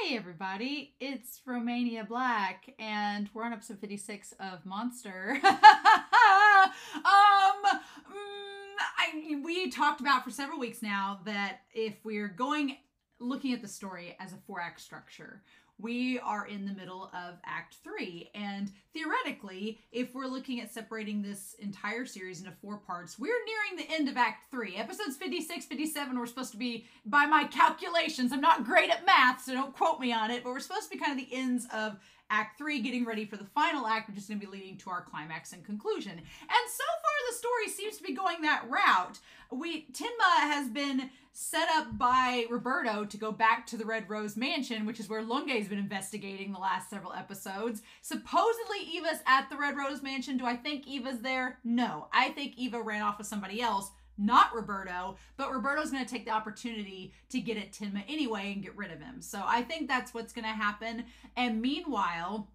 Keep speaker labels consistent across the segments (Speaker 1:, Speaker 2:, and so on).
Speaker 1: Hey everybody, it's Romania Black, and we're on episode 56 of Monster. We talked about for several weeks now that if we're looking at the story as a 4-act structure, we are in the middle of Act 3. And theoretically, if we're looking at separating this entire series into 4 parts, we're nearing the end of Act 3. Episodes 56, 57 were supposed to be, by my calculations, I'm not great at math, so don't quote me on it, but we're supposed to be kind of the ends of Act 3, getting ready for the final act, which is going to be leading to our climax and conclusion. And so far, the story seems to be going that route. Tenma has been set up by Roberto to go back to the Red Rose Mansion, which is where Lunge's been investigating the last several episodes. Supposedly, Eva's at the Red Rose Mansion. Do I think Eva's there? No. I think Eva ran off with somebody else, not Roberto, but Roberto's going to take the opportunity to get at Tenma anyway and get rid of him. So I think that's what's going to happen. And meanwhile,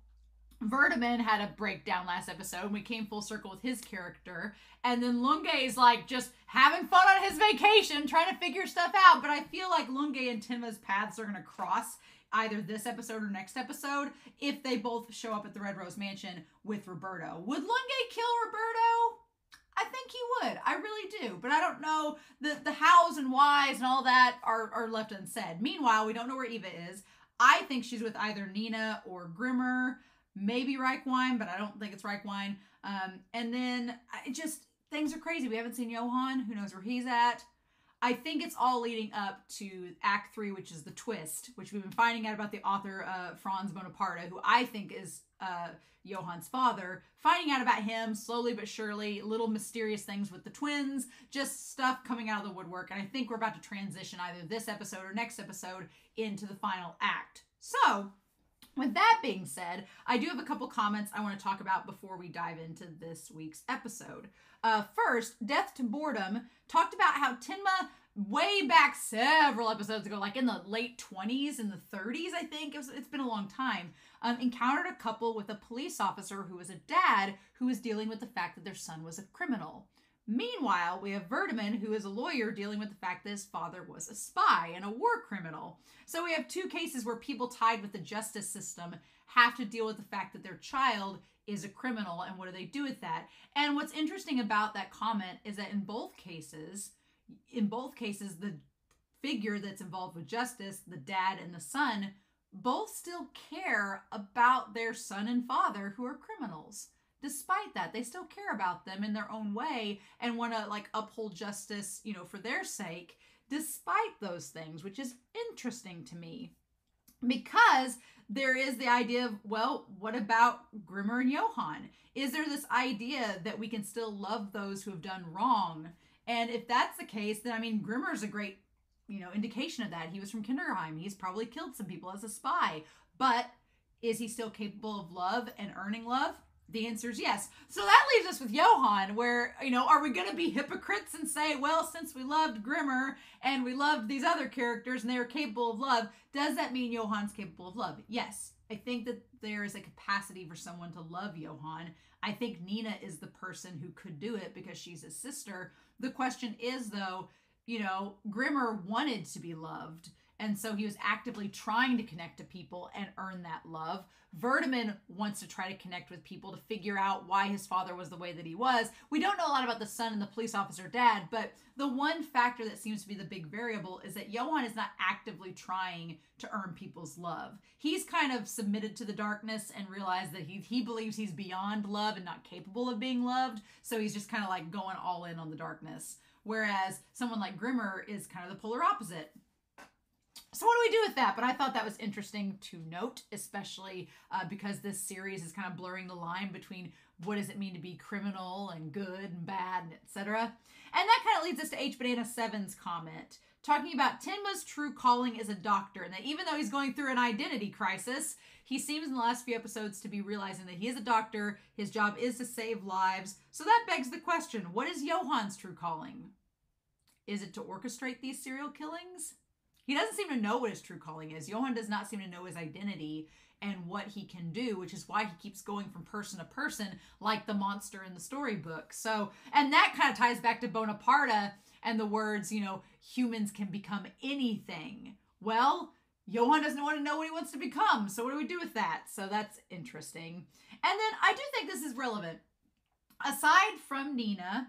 Speaker 1: Verdeman had a breakdown last episode, and we came full circle with his character. And then Lunge is like just having fun on his vacation, trying to figure stuff out. But I feel like Lunge and Tenma's paths are going to cross either this episode or next episode if they both show up at the Red Rose Mansion with Roberto. Would Lunge kill Roberto? I think he would. I really do. But I don't know. The hows and whys and all that are left unsaid. Meanwhile, we don't know where Eva is. I think she's with either Nina or Grimmer. Maybe Reichwein, but I don't think it's Reichwein. And then things are crazy. We haven't seen Johan. Who knows where he's at? I think it's all leading up to Act 3, which is the twist, which we've been finding out about the author, Franz Bonaparte, who I think is Johan's father. Finding out about him slowly but surely, little mysterious things with the twins, just stuff coming out of the woodwork. And I think we're about to transition either this episode or next episode into the final act. So, with that being said, I do have a couple comments I want to talk about before we dive into this week's episode. First, Death to Boredom talked about how Tenma, way back several episodes ago, like in the late 20s and the 30s, I think, it's been a long time, encountered a couple with a police officer who was a dad who was dealing with the fact that their son was a criminal. Meanwhile, we have Verdeman, who is a lawyer dealing with the fact that his father was a spy and a war criminal. So we have 2 cases where people tied with the justice system have to deal with the fact that their child is a criminal, and what do they do with that? And what's interesting about that comment is that in both cases, the figure that's involved with justice, the dad and the son, both still care about their son and father who are criminals. Despite that, they still care about them in their own way and want to uphold justice, for their sake, despite those things, which is interesting to me. Because there is the idea of, well, what about Grimmer and Johan? Is there this idea that we can still love those who have done wrong? And if that's the case, then, Grimmer's a great, indication of that. He was from Kinderheim. He's probably killed some people as a spy. But is he still capable of love and earning love? The answer is yes. So that leaves us with Johan, where, are we going to be hypocrites and say, well, since we loved Grimmer and we loved these other characters and they were capable of love, does that mean Johan's capable of love? Yes. I think that there is a capacity for someone to love Johan. I think Nina is the person who could do it because she's his sister. The question is, though, Grimmer wanted to be loved. And so he was actively trying to connect to people and earn that love. Verdeman wants to try to connect with people to figure out why his father was the way that he was. We don't know a lot about the son and the police officer dad, but the one factor that seems to be the big variable is that Johan is not actively trying to earn people's love. He's kind of submitted to the darkness and realized that he believes he's beyond love and not capable of being loved. So he's just kind of going all in on the darkness. Whereas someone like Grimmer is kind of the polar opposite. So what do we do with that? But I thought that was interesting to note, especially because this series is kind of blurring the line between what does it mean to be criminal and good and bad, etc. And that kind of leads us to H. Banana 7's comment, talking about Tenma's true calling as a doctor, and that even though he's going through an identity crisis, he seems in the last few episodes to be realizing that he is a doctor, his job is to save lives. So that begs the question, what is Johan's true calling? Is it to orchestrate these serial killings? He doesn't seem to know what his true calling is. Johan does not seem to know his identity and what he can do, which is why he keeps going from person to person like the monster in the storybook. So, and that kind of ties back to Bonaparte and the words, humans can become anything. Well, Johann doesn't want to know what he wants to become. So what do we do with that? So that's interesting. And then I do think this is relevant. Aside from Nina,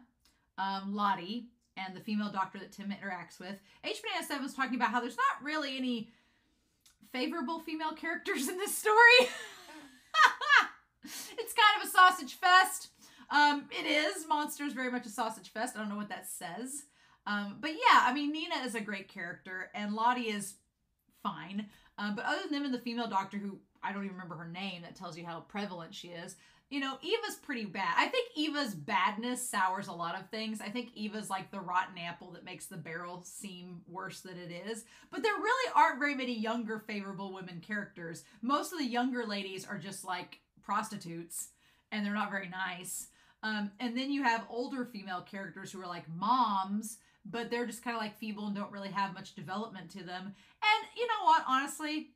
Speaker 1: Lottie, and the female doctor that Tim interacts with, H-7 was talking about how there's not really any favorable female characters in this story. It's kind of a sausage fest. It is. Monster's very much a sausage fest. I don't know what that says. But yeah, I mean, Nina is a great character, and Lottie is fine. But other than them and the female doctor, who I don't even remember her name, that tells you how prevalent she is. You know, Eva's pretty bad. I think Eva's badness sours a lot of things. I think Eva's like the rotten apple that makes the barrel seem worse than it is. But there really aren't very many younger favorable women characters. Most of the younger ladies are just like prostitutes, and they're not very nice. And then you have older female characters who are like moms, but they're just kind of like feeble and don't really have much development to them. And you know what, honestly,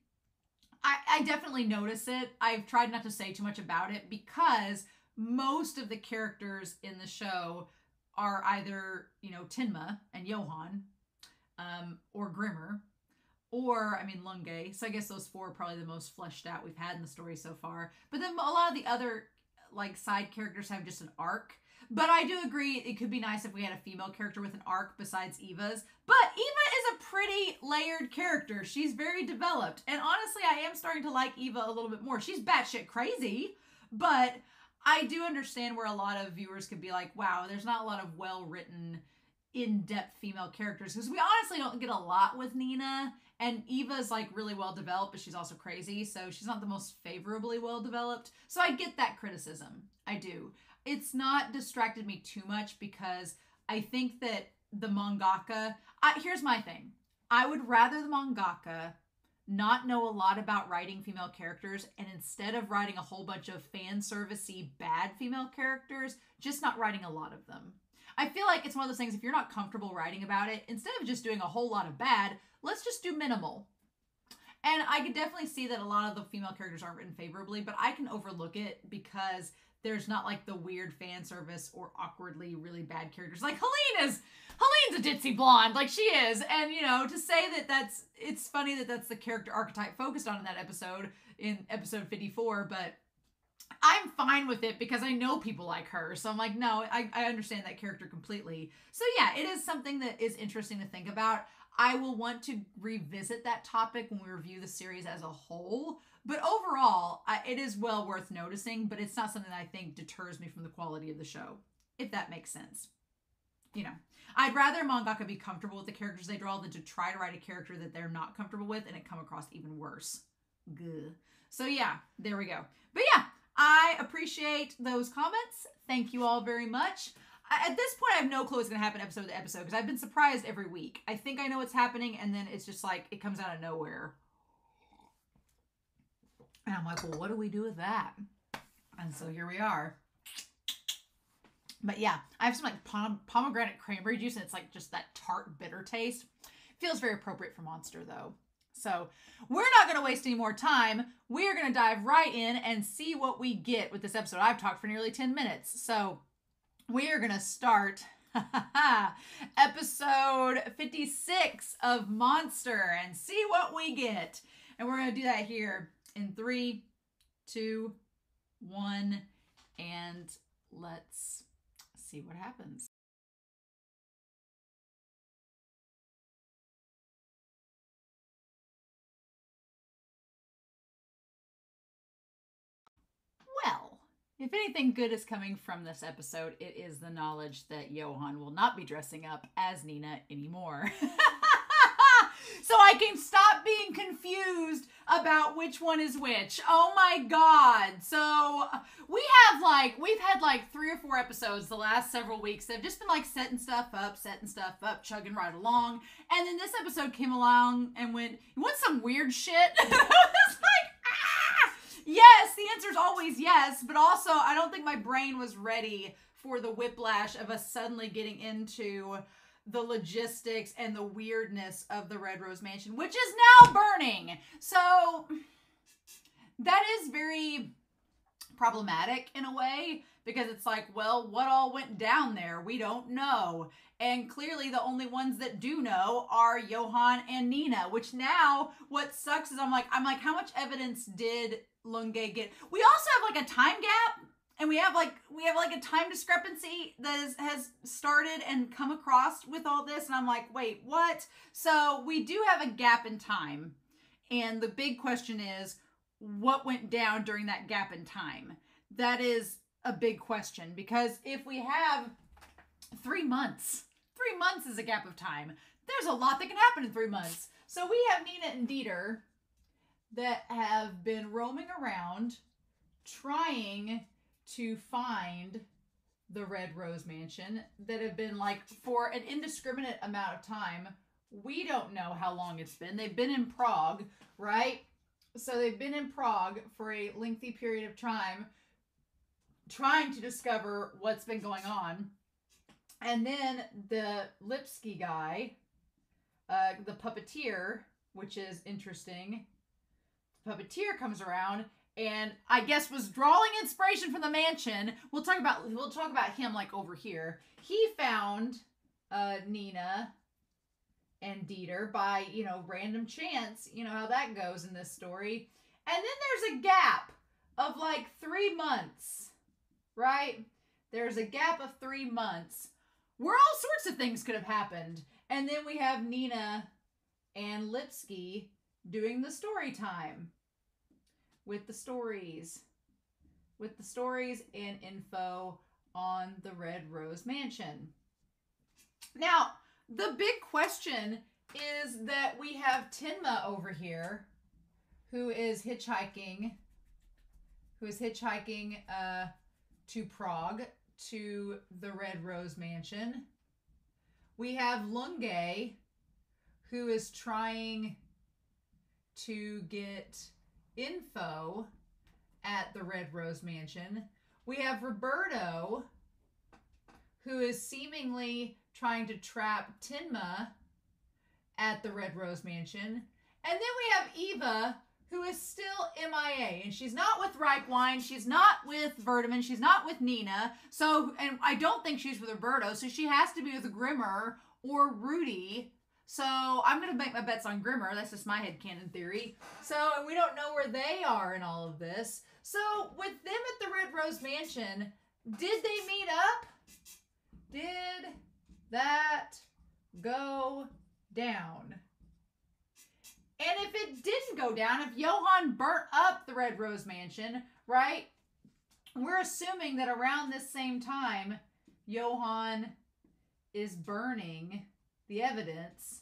Speaker 1: I definitely notice it. I've tried not to say too much about it because most of the characters in the show are either, you know, Tinma and Johann, or Grimmer, or, I mean, Lunge. So I guess those four are probably the most fleshed out we've had in the story so far. But then a lot of the other, like, side characters have just an arc. But I do agree it could be nice if we had a female character with an arc besides Eva's. But Eva is a pretty layered character. She's very developed. And honestly, I am starting to like Eva a little bit more. She's batshit crazy, but I do understand where a lot of viewers could be like, wow, there's not a lot of well-written, in-depth female characters. Because we honestly don't get a lot with Nina. And Eva's like really well-developed, but she's also crazy. So she's not the most favorably well-developed. So I get that criticism. I do. It's not distracted me too much because I think that the mangaka, here's my thing. I would rather the mangaka not know a lot about writing female characters, and instead of writing a whole bunch of fan servicey bad female characters, just not writing a lot of them. I feel like it's one of those things, if you're not comfortable writing about it, instead of just doing a whole lot of bad, let's just do minimal. And I could definitely see that a lot of the female characters aren't written favorably, but I can overlook it because there's not like the weird fan service or awkwardly really bad characters. Like Helene's a ditzy blonde, like she is. And you know, to say that it's funny that that's the character archetype focused on in that episode, in episode 54, but I'm fine with it because I know people like her. So I'm like, no, I understand that character completely. So yeah, it is something that is interesting to think about. I will want to revisit that topic when we review the series as a whole. But overall, it is well worth noticing, but it's not something that I think deters me from the quality of the show, if that makes sense. You know, I'd rather mangaka be comfortable with the characters they draw than to try to write a character that they're not comfortable with and it come across even worse. Gah. So yeah, there we go. But yeah, I appreciate those comments. Thank you all very much. At this point, I have no clue what's going to happen episode to episode because I've been surprised every week. I think I know what's happening, and then it's just like, it comes out of nowhere. And I'm like, well, what do we do with that? And so here we are. But yeah, I have some like pomegranate cranberry juice, and it's like just that tart, bitter taste. Feels very appropriate for Monster, though. So we're not going to waste any more time. We're going to dive right in and see what we get with this episode. I've talked for nearly 10 minutes. So we are going to start episode 56 of Monster and see what we get. And we're going to do that here in 3, 2, 1, and let's see what happens. Well, if anything good is coming from this episode, it is the knowledge that Johann will not be dressing up as Nina anymore. So I can stop being confused about which one is which. Oh my God. So we've had like 3 or 4 episodes the last several weeks that have just been like setting stuff up, chugging right along. And then this episode came along and went, you want some weird shit? And I was like, ah! Yes, the answer is always yes. But also, I don't think my brain was ready for the whiplash of us suddenly getting into the logistics and the weirdness of the Red Rose Mansion, which is now burning. So that is very problematic in a way, because it's like, well, what all went down there? We don't know. And clearly the only ones that do know are Johan and Nina, which now what sucks is I'm like, how much evidence did Lunge get? We also have like a time gap, and we have like a time discrepancy that has started and come across with all this. And I'm like, wait, what? So we do have a gap in time. And the big question is, what went down during that gap in time? That is a big question, because if we have 3 months, 3 months is a gap of time. There's a lot that can happen in 3 months. So we have Nina and Dieter that have been roaming around trying to find the Red Rose Mansion, that have been like for an indiscriminate amount of time. We don't know how long it's been. They've been in Prague, right? So they've been in Prague for a lengthy period of time trying to discover what's been going on. And then the Lipsky guy, the puppeteer, which is interesting. The puppeteer comes around and I guess was drawing inspiration from the mansion. We'll talk about him like over here. He found Nina and Dieter by, random chance. You know how that goes in this story. And then there's a gap of like 3 months, right? There's a gap of 3 months where all sorts of things could have happened. And then we have Nina and Lipsky doing the story time with the stories and info on the Red Rose Mansion. Now, the big question is that we have Tinma over here who is hitchhiking to Prague, to the Red Rose Mansion. We have Lunge, who is trying to get info at the Red Rose Mansion. We have Roberto, who is seemingly trying to trap Tinma at the Red Rose Mansion. And then we have Eva, who is still MIA. And she's not with Reichwein. She's not with Verdeman. She's not with Nina. So, and I don't think she's with Roberto. So she has to be with Grimmer or Rudy. So I'm going to make my bets on Grimmer. That's just my headcanon theory. So, and we don't know where they are in all of this. So with them at the Red Rose Mansion, did they meet up? Did that go down? And if it didn't go down, if Johan burnt up the Red Rose Mansion, right? We're assuming that around this same time, Johan is burning the evidence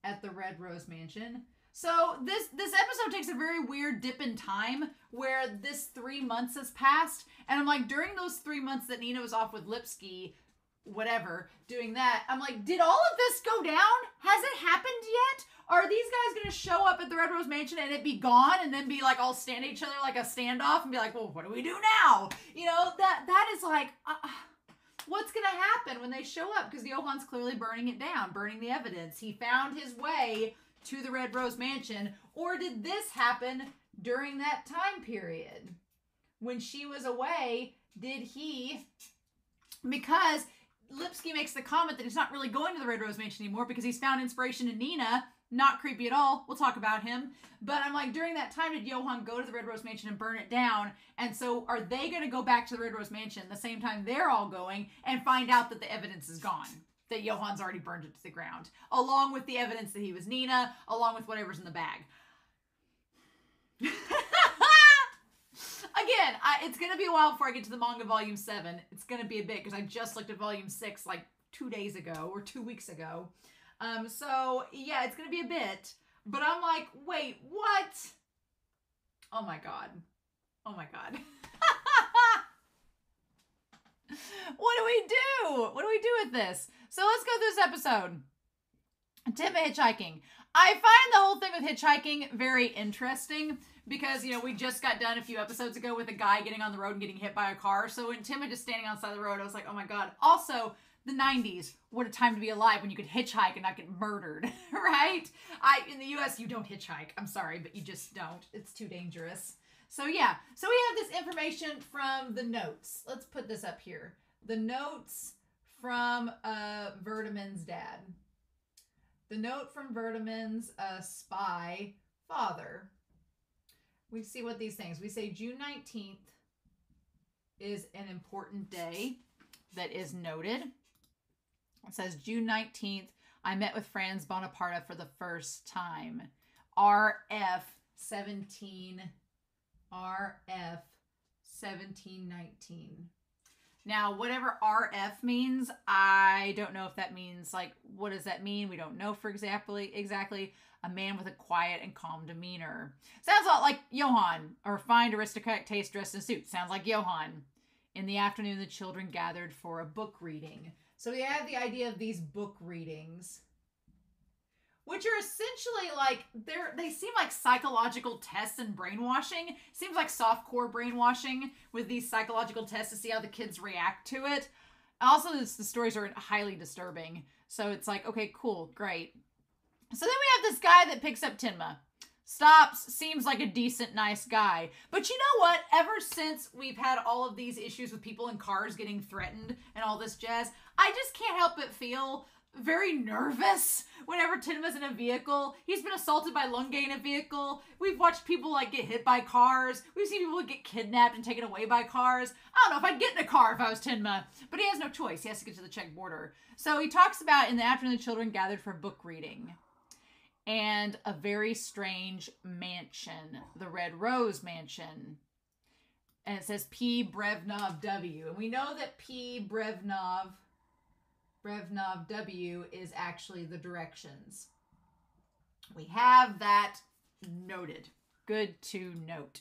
Speaker 1: at the Red Rose Mansion. So this episode takes a very weird dip in time where this 3 months has passed. And I'm like, during those 3 months that Nina was off with Lipsky, whatever, doing that, I'm like, did all of this go down? Has it happened yet? Are these guys going to show up at the Red Rose Mansion and it be gone and then be like all stand at each other like a standoff and be like, well, what do we do now? You know, that is like, what's going to happen when they show up? Because Johan's clearly burning it down, burning the evidence. He found his way to the Red Rose Mansion. Or did this happen during that time period? When she was away, did he, because Lipsky makes the comment that he's not really going to the Red Rose Mansion anymore because he's found inspiration in Nina. Not creepy at all. We'll talk about him. But I'm like, during that time, did Johan go to the Red Rose Mansion and burn it down? And so are they going to go back to the Red Rose Mansion the same time they're all going and find out that the evidence is gone? That Johan's already burned it to the ground. Along with the evidence that he was Nina, along with whatever's in the bag. Again, it's going to be a while before I get to the manga volume 7. It's going to be a bit because I just looked at volume 6 like 2 days ago or 2 weeks ago. So yeah, it's going to be a bit, but I'm like, wait, what? Oh my God. Oh my God. What do we do? What do we do with this? So let's go through this episode. Tip of hitchhiking. I find the whole thing with hitchhiking very interesting because, we just got done a few episodes ago with a guy getting on the road and getting hit by a car. So when Tim was just standing on the side of the road, I was like, oh my God. Also, the 90s, what a time to be alive when you could hitchhike and not get murdered, right? In the US, you don't hitchhike. I'm sorry, but you just don't. It's too dangerous. So yeah, so we have this information from the notes. Let's put this up here. The notes from Vertiman's dad. The note from Vertiman's spy father. We see what these things. We say June 19th is an important day that is noted. It says June 19th, I met with Franz Bonaparte for the first time. RF 1719. Now, whatever RF means, I don't know if that means, like, what does that mean? We don't know for exactly. A man with a quiet and calm demeanor. Sounds a lot like Johann, a refined aristocratic taste dressed in a suit. Sounds like Johann. In the afternoon, the children gathered for a book reading. So we have the idea of these book readings, which are essentially like, they seem like psychological tests and brainwashing. Seems like softcore brainwashing with these psychological tests to see how the kids react to it. Also, the stories are highly disturbing. So it's like, okay, cool, great. So then we have this guy that picks up Tenma. Stops, seems like a decent, nice guy. But you know what? Ever since we've had all of these issues with people in cars getting threatened and all this jazz, I just can't help but feel very nervous whenever Tenma's in a vehicle. He's been assaulted by Lunge in a vehicle. We've watched people like get hit by cars. We've seen people get kidnapped and taken away by cars. I don't know if I'd get in a car if I was Tenma, but he has no choice. He has to get to the Czech border. So he talks about in the afternoon the children gathered for book reading and a very strange mansion, the Red Rose Mansion. And it says P. Brevnov W. And we know that P. Brevnov W is actually the directions. We have that noted. Good to note.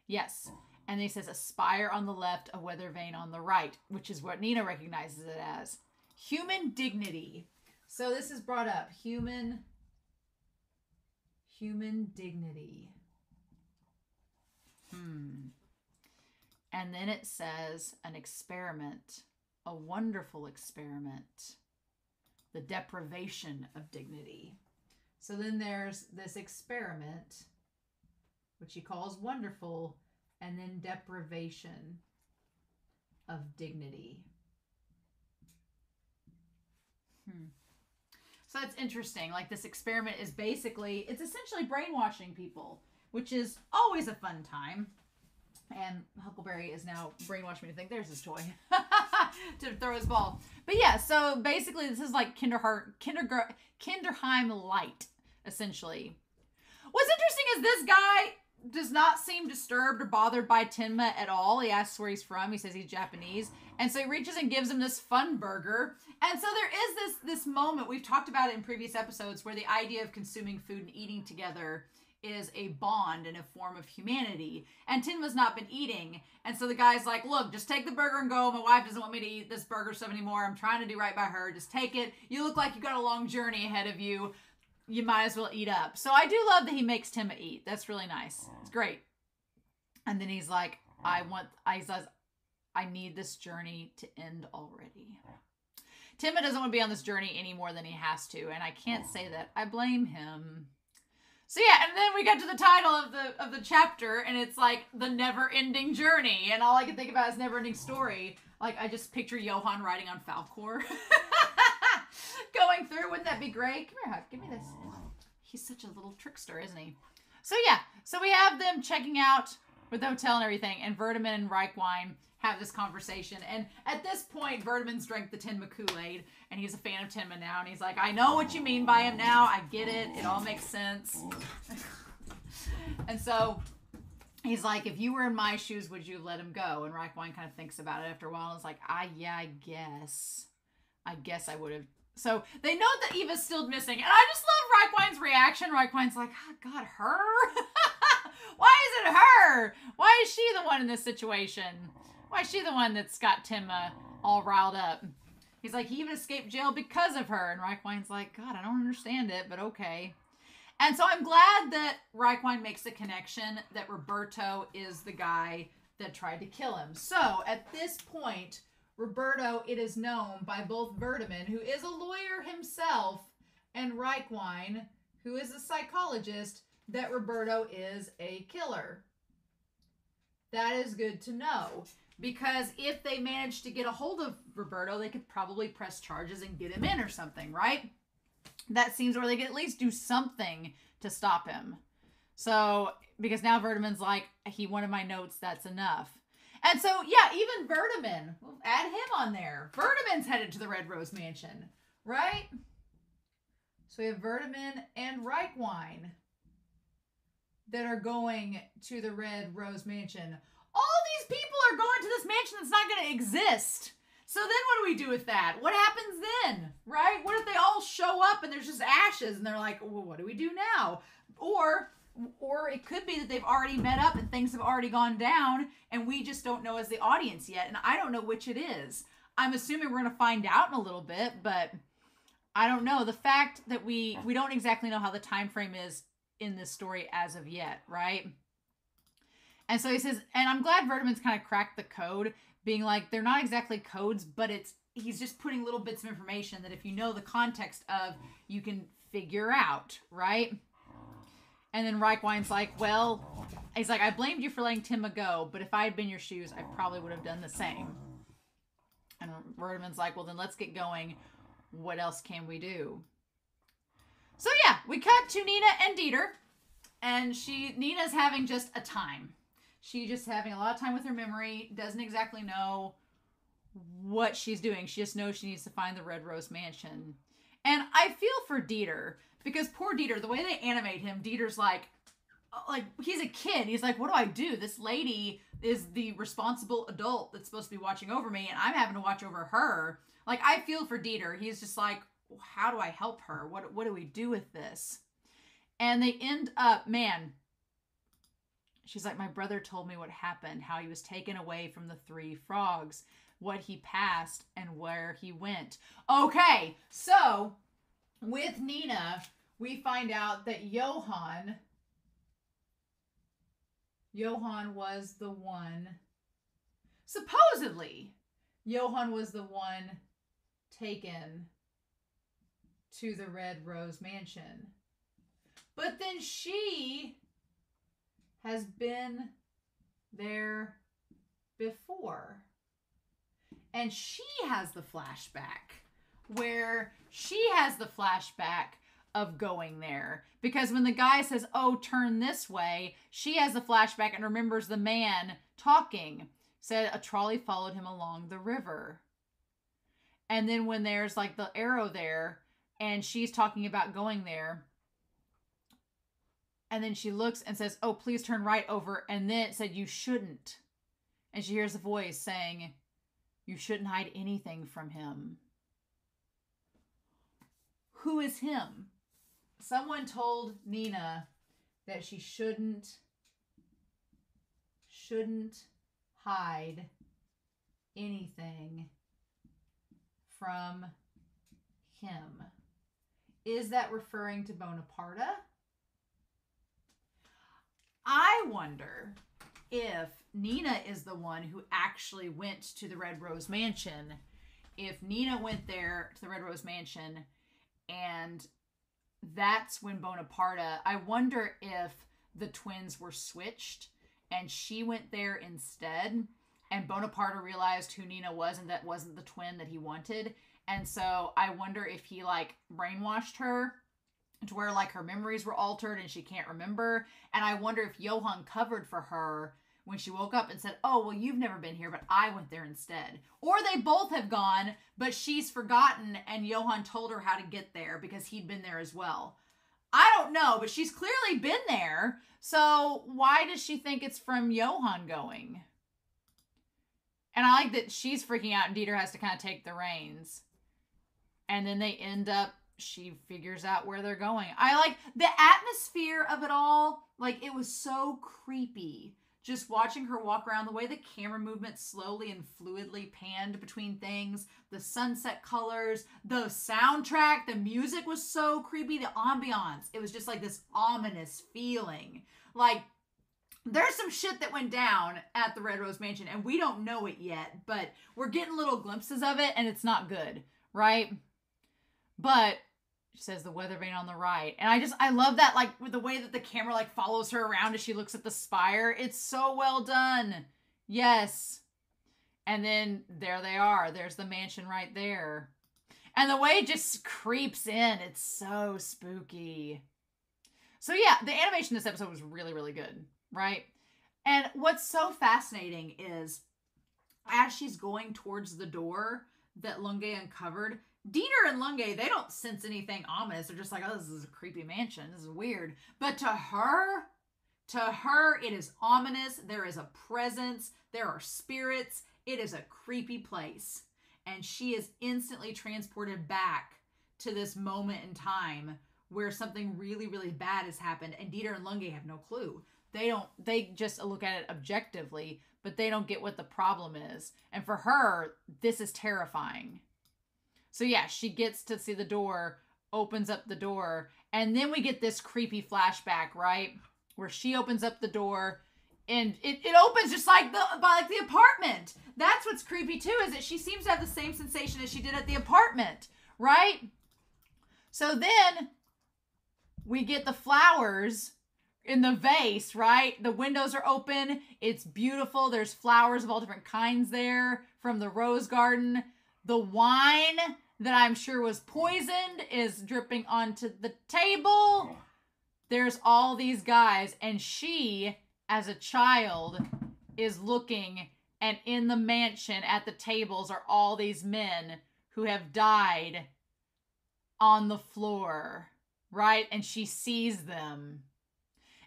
Speaker 1: Yes. And then he says a spire on the left, a weather vane on the right, which is what Nina recognizes it as. Human dignity. So this is brought up. Human dignity. And then it says an experiment. A wonderful experiment. The deprivation of dignity. So then there's this experiment, which he calls wonderful, and then deprivation of dignity. So that's interesting. Like, this experiment is basically, it's essentially brainwashing people, which is always a fun time. And Huckleberry is now brainwashing me to think there's his toy to throw his ball. But yeah, so basically this is like Kinderheim light, essentially. What's interesting is this guy does not seem disturbed or bothered by Tenma at all. He asks where he's from. He says he's Japanese. And so he reaches and gives him this fun burger. And so there is this moment, we've talked about it in previous episodes, where the idea of consuming food and eating together is a bond and a form of humanity. And Tenma's not been eating. And so the guy's like, look, just take the burger and go. My wife doesn't want me to eat this burger stuff anymore. I'm trying to do right by her. Just take it. You look like you've got a long journey ahead of you. You might as well eat up. So I do love that he makes Tenma eat. That's really nice. It's great. And then he's like, I need this journey to end already. Tenma doesn't want to be on this journey any more than he has to. And I can't say that. I blame him. So yeah, and then we get to the title of the chapter, and it's like the never-ending journey, and all I can think about is never-ending story. Like, I just picture Johann riding on Falkor, going through. Wouldn't that be great? Come here, Huck. Give me this. He's such a little trickster, isn't he? So yeah, so we have them checking out with the hotel and everything, and Vertiman and Reichwein have this conversation. And at this point, Vertiman's drank the Tenma Kool-Aid, and he's a fan of Tenma now, and he's like, I know what you mean by him now. I get it. It all makes sense. And so he's like, if you were in my shoes, would you have let him go? And Reichwein kind of thinks about it after a while, and is like, yeah, I guess I would have. So they know that Eva's still missing, and I just love Reichwein's reaction. Reichwein's like, oh, God, her? Why is it her? Why is she the one in this situation? Why is she the one that's got Tenma all riled up? He's like, he even escaped jail because of her. And Reichwein's like, God, I don't understand it, but okay. And so I'm glad that Reichwein makes the connection that Roberto is the guy that tried to kill him. So at this point, Roberto, it is known by both Vertiman, who is a lawyer himself, and Reichwein, who is a psychologist, that Roberto is a killer. That is good to know. Because if they managed to get a hold of Roberto, they could probably press charges and get him in or something, right? That seems where they could at least do something to stop him. So, because now Vertiman's like, he wanted my notes, that's enough. And so, yeah, even Vertiman, we'll add him on there. Vertiman's headed to the Red Rose Mansion, right? So we have Vertiman and Reichwein that are going to the Red Rose Mansion. All these people are going to this mansion that's not going to exist. So then what do we do with that? What happens then, right? What if they all show up and there's just ashes and they're like, well, what do we do now? Or it could be that they've already met up and things have already gone down and we just don't know as the audience yet. And I don't know which it is. I'm assuming we're going to find out in a little bit, but I don't know. The fact that we don't exactly know how the time frame is in this story as of yet, right? And so he says, and I'm glad Vertiman's kind of cracked the code, being like, they're not exactly codes, but he's just putting little bits of information that if you know the context of, you can figure out, right? And then Reichwein's like, well, he's like, I blamed you for letting Timma go, but if I had been your shoes, I probably would have done the same. And Vertiman's like, well, then let's get going. What else can we do? So yeah, we cut to Nina and Dieter, and Nina's having just a time. She's just having a lot of time with her memory, doesn't exactly know what she's doing. She just knows she needs to find the Red Rose Mansion. And I feel for Dieter, because poor Dieter, the way they animate him, Dieter's like he's a kid. He's like, what do I do? This lady is the responsible adult that's supposed to be watching over me, and I'm having to watch over her. Like, I feel for Dieter. He's just like, how do I help her? What do we do with this? And they end up, man, she's like, my brother told me what happened, how he was taken away from the three frogs, what he passed, and where he went. Okay, so with Nina, we find out that Johann was the one, supposedly, Johann was the one taken to the Red Rose Mansion. But then she has been there before. And she has the flashback where she has the flashback of going there. Because when the guy says, oh, turn this way, she has the flashback and remembers the man talking. Said a trolley followed him along the river. And then when there's like the arrow there and she's talking about going there, and then she looks and says, oh, please turn right over. And then it said, you shouldn't. And she hears a voice saying, you shouldn't hide anything from him. Who is him? Someone told Nina that she shouldn't hide anything from him. Is that referring to Bonaparte? I wonder if Nina is the one who actually went to the Red Rose Mansion. If Nina went there to the Red Rose Mansion and that's when Bonaparte, I wonder if the twins were switched and she went there instead and Bonaparte realized who Nina was and that wasn't the twin that he wanted. And so I wonder if he like brainwashed her to where like her memories were altered and she can't remember. And I wonder if Johann covered for her when she woke up and said, oh, well, you've never been here, but I went there instead. Or they both have gone, but she's forgotten and Johann told her how to get there because he'd been there as well. I don't know, but she's clearly been there. So why does she think it's from Johann going? And I like that she's freaking out and Dieter has to kind of take the reins. And then they end up, she figures out where they're going. I like the atmosphere of it all. Like, it was so creepy. Just watching her walk around, the way the camera movement slowly and fluidly panned between things, the sunset colors, the soundtrack, the music was so creepy, the ambiance. It was just like this ominous feeling. Like, there's some shit that went down at the Red Rose Mansion, and we don't know it yet, but we're getting little glimpses of it, and it's not good, right? But She says the weather vane on the right. And I love that, like, with the way that the camera, like, follows her around as she looks at the spire. It's so well done. Yes. And then there they are. There's the mansion right there. And the way it just creeps in, it's so spooky. So yeah, the animation in this episode was really, really good, right? And what's so fascinating is as she's going towards the door that Lunge uncovered, Dieter and Lunge, they don't sense anything ominous. They're just like, oh, this is a creepy mansion. This is weird. But to her, it is ominous. There is a presence. There are spirits. It is a creepy place. And she is instantly transported back to this moment in time where something really, really bad has happened. And Dieter and Lunge have no clue. They just look at it objectively, but they don't get what the problem is. And for her, this is terrifying. So yeah, she gets to see the door, opens up the door, and then we get this creepy flashback, right? Where she opens up the door, and it opens just like the apartment. That's what's creepy too, is that she seems to have the same sensation as she did at the apartment, right? So then we get the flowers in the vase, right? The windows are open. It's beautiful. There's flowers of all different kinds there from the rose garden. The wine that I'm sure was poisoned is dripping onto the table. There's all these guys, and she, as a child, is looking, and in the mansion at the tables are all these men who have died on the floor, right? And she sees them.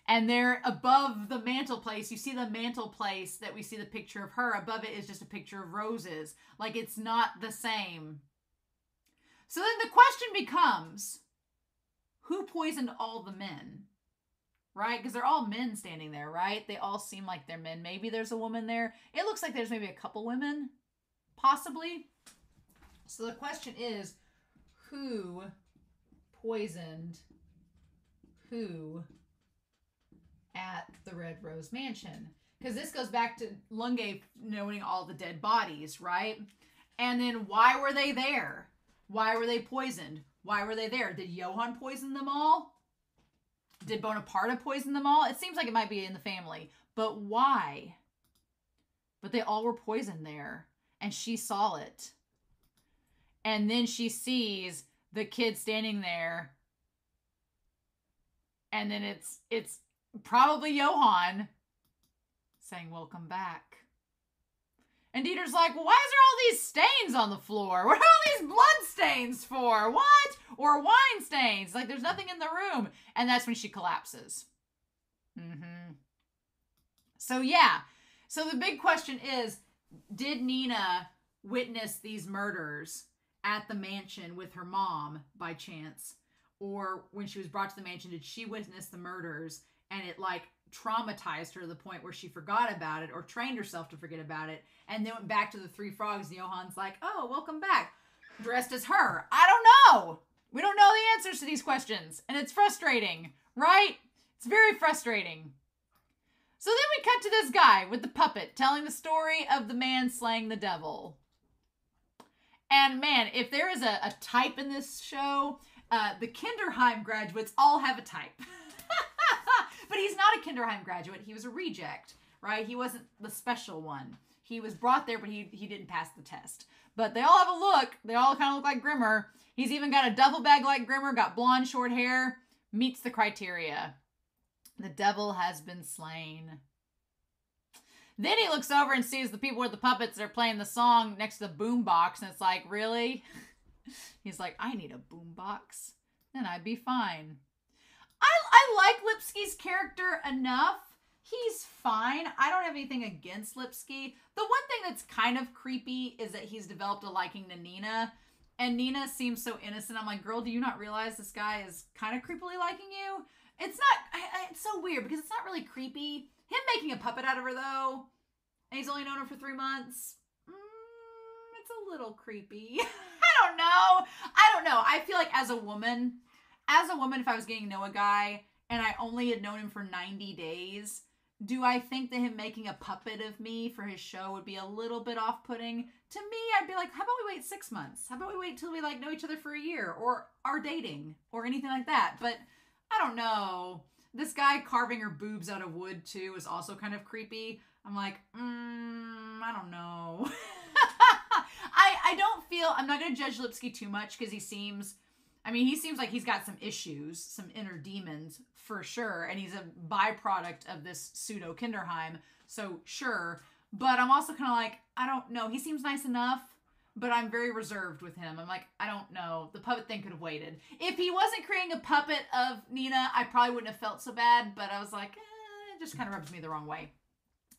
Speaker 1: And they're above the mantelpiece. You see the mantelpiece that we see the picture of her. Above it is just a picture of roses. Like, it's not the same. So then the question becomes, who poisoned all the men? Right? Because they're all men standing there, right? They all seem like they're men. Maybe there's a woman there. It looks like there's maybe a couple women, possibly. So the question is, who poisoned who at the Red Rose Mansion? Because this goes back to Lunge knowing all the dead bodies, right? And then why were they there? Why were they poisoned? Why were they there? Did Johann poison them all? Did Bonaparte poison them all? It seems like it might be in the family. But why? But they all were poisoned there. And she saw it. And then she sees the kid standing there. And then it's probably Johann saying, welcome back. And Dieter's like, well, why is there all these stains on the floor? What are all these blood stains for? What? Or wine stains. Like, there's nothing in the room. And that's when she collapses. So, yeah. So the big question is, did Nina witness these murders at the mansion with her mom by chance? Or when she was brought to the mansion, did she witness the murders and it, like, traumatized her to the point where she forgot about it or trained herself to forget about it and then went back to the Three Frogs and Johann's like, oh, welcome back, dressed as her? I don't know. We don't know the answers to these questions, and it's frustrating, right? It's very frustrating. So then we cut to this guy with the puppet telling the story of the man slaying the devil. And man, if there is a type in this show, the Kinderheim graduates all have a type. But he's not a Kinderheim graduate. He was a reject, right? He wasn't the special one. He was brought there, but he didn't pass the test. But they all have a look. They all kind of look like Grimmer. He's even got a duffel bag like Grimmer, got blonde short hair, meets the criteria. The devil has been slain. Then he looks over and sees the people with the puppets that are playing the song next to the boombox, and it's like, really? He's like, I need a boombox, then I'd be fine. I like Lipsky's character enough. He's fine. I don't have anything against Lipsky. The one thing that's kind of creepy is that he's developed a liking to Nina. And Nina seems so innocent. I'm like, girl, do you not realize this guy is kind of creepily liking you? It's not, it's so weird because it's not really creepy. Him making a puppet out of her, though, and he's only known her for 3 months, it's a little creepy. I don't know. I feel like as a woman, if I was getting to know a guy and I only had known him for 90 days, Do I think that him making a puppet of me for his show would be a little bit off-putting? To me, I'd be like, how about we wait 6 months? How about we wait till we like know each other for a year or are dating or anything like that? But I don't know. This guy carving her boobs out of wood too is also kind of creepy. I'm like, I don't know. I don't feel, I'm not going to judge Lipsky too much because he seems like he's got some issues, some inner demons for sure. And he's a byproduct of this pseudo Kinderheim. So sure. But I'm also kind of like, I don't know. He seems nice enough, but I'm very reserved with him. I'm like, I don't know. The puppet thing could have waited. If he wasn't creating a puppet of Nina, I probably wouldn't have felt so bad. But I was like, it just kind of rubs me the wrong way.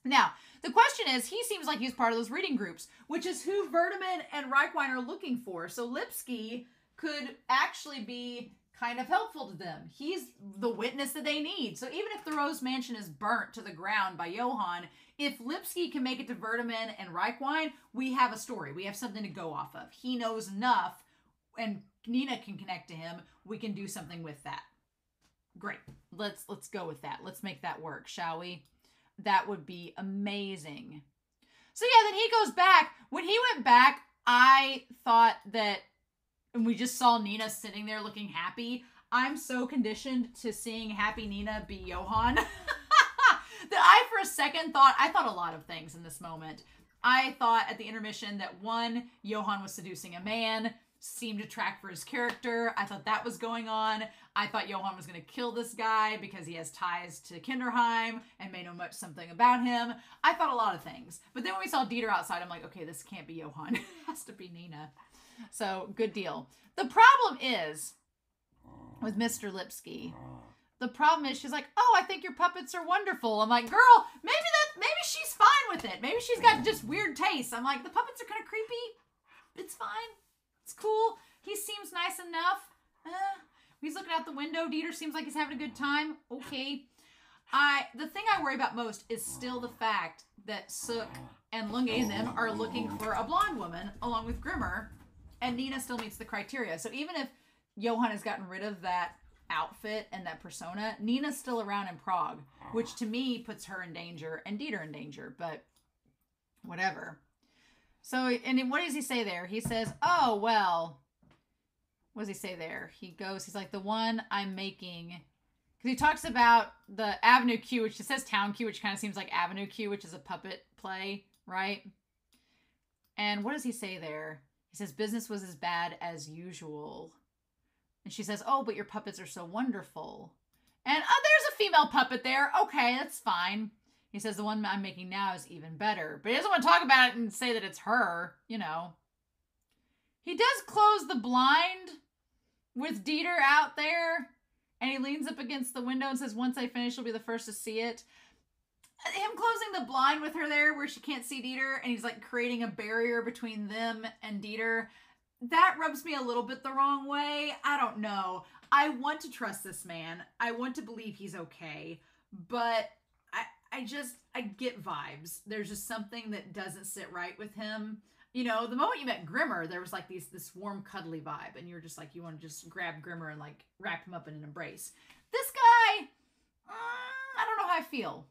Speaker 1: Now, the question is, he seems like he's part of those reading groups, which is who Verdeman and Reichwein are looking for. So Lipsky could actually be kind of helpful to them. He's the witness that they need. So even if the Rose Mansion is burnt to the ground by Johann, if Lipsky can make it to Verdeman and Reichwein, we have a story. We have something to go off of. He knows enough, and Nina can connect to him. We can do something with that. Great. Let's go with that. Let's make that work, shall we? That would be amazing. So yeah, then he goes back. When he went back, I thought that, and we just saw Nina sitting there looking happy. I'm so conditioned to seeing happy Nina be Johann that I, for a second, I thought a lot of things in this moment. I thought at the intermission that one, Johann was seducing a man, seemed to track for his character. I thought that was going on. I thought Johann was going to kill this guy because he has ties to Kinderheim and may know something about him. I thought a lot of things. But then when we saw Dieter outside, I'm like, okay, this can't be Johann. It has to be Nina. So, good deal. The problem is, with Mr. Lipsky, the problem is she's like, oh, I think your puppets are wonderful. I'm like, girl, maybe she's fine with it. Maybe she's got just weird tastes. I'm like, the puppets are kind of creepy. It's fine. It's cool. He seems nice enough. He's looking out the window. Dieter seems like he's having a good time. Okay. The thing I worry about most is still the fact that Sook and Lunge and them are looking for a blonde woman along with Grimmer, and Nina still meets the criteria. So even if Johann has gotten rid of that outfit and that persona, Nina's still around in Prague, which to me puts her in danger and Dieter in danger, but whatever. So, and what does he say there? He says, oh, well, what does he say there? He's like, the one I'm making, because he talks about the Avenue Q, which it says Town Q, which kind of seems like Avenue Q, which is a puppet play, right? And what does he say there? He says, business was as bad as usual. And she says, oh, but your puppets are so wonderful. And there's a female puppet there. Okay, that's fine. He says, the one I'm making now is even better. But he doesn't want to talk about it and say that it's her, you know. He does close the blind with Dieter out there. And he leans up against the window and says, once I finish, you'll be the first to see it. Him closing the blind with her there where she can't see Dieter. And he's like creating a barrier between them and Dieter. That rubs me a little bit the wrong way. I don't know. I want to trust this man. I want to believe he's okay. But I get vibes. There's just something that doesn't sit right with him. You know, the moment you met Grimmer, there was like this warm, cuddly vibe. And you were just like, you want to just grab Grimmer and like wrap him up in an embrace. This guy, I don't know how I feel.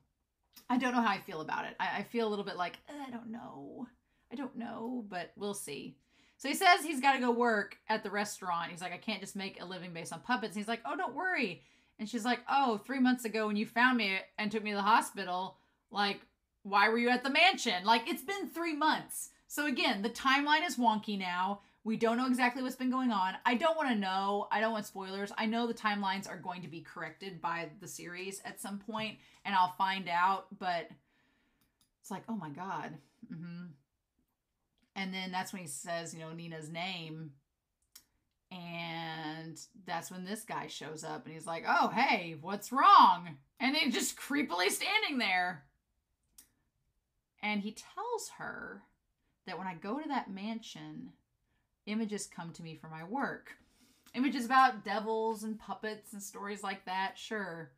Speaker 1: I don't know how I feel about it. I feel a little bit like, I don't know, but we'll see. So he says he's got to go work at the restaurant. He's like, I can't just make a living based on puppets. And he's like, oh, don't worry. And she's like, oh, 3 months ago when you found me and took me to the hospital, like, why were you at the mansion? Like, it's been 3 months. So again, the timeline is wonky now. We don't know exactly what's been going on. I don't want to know. I don't want spoilers. I know the timelines are going to be corrected by the series at some point, and I'll find out. But it's like, oh my God. And then that's when he says, you know, Nina's name. And that's when this guy shows up and he's like, oh, hey, what's wrong? And he's just creepily standing there. And he tells her that when I go to that mansion, images come to me for my work. Images about devils and puppets and stories like that, sure.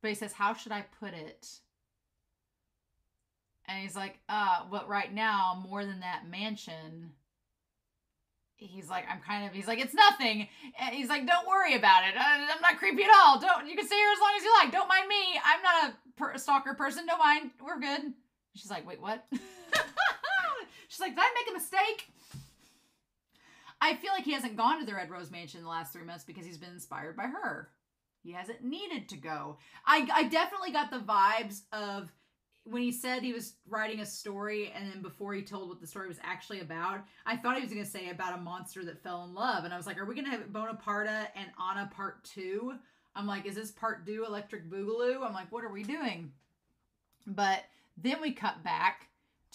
Speaker 1: But he says, how should I put it? And he's like, but right now, more than that mansion, he's like, he's like, it's nothing. And he's like, don't worry about it. I'm not creepy at all. You can stay here as long as you like. Don't mind me. I'm not stalker person. Don't mind. We're good. She's like, wait, what? She's like, did I make a mistake? I feel like he hasn't gone to the Red Rose Mansion in the last 3 months because he's been inspired by her. He hasn't needed to go. I definitely got the vibes of when he said he was writing a story, and then before he told what the story was actually about, I thought he was going to say about a monster that fell in love. And I was like, are we going to have Bonaparte and Anna part 2? I'm like, is this part 2 Electric Boogaloo? I'm like, what are we doing? But then we cut back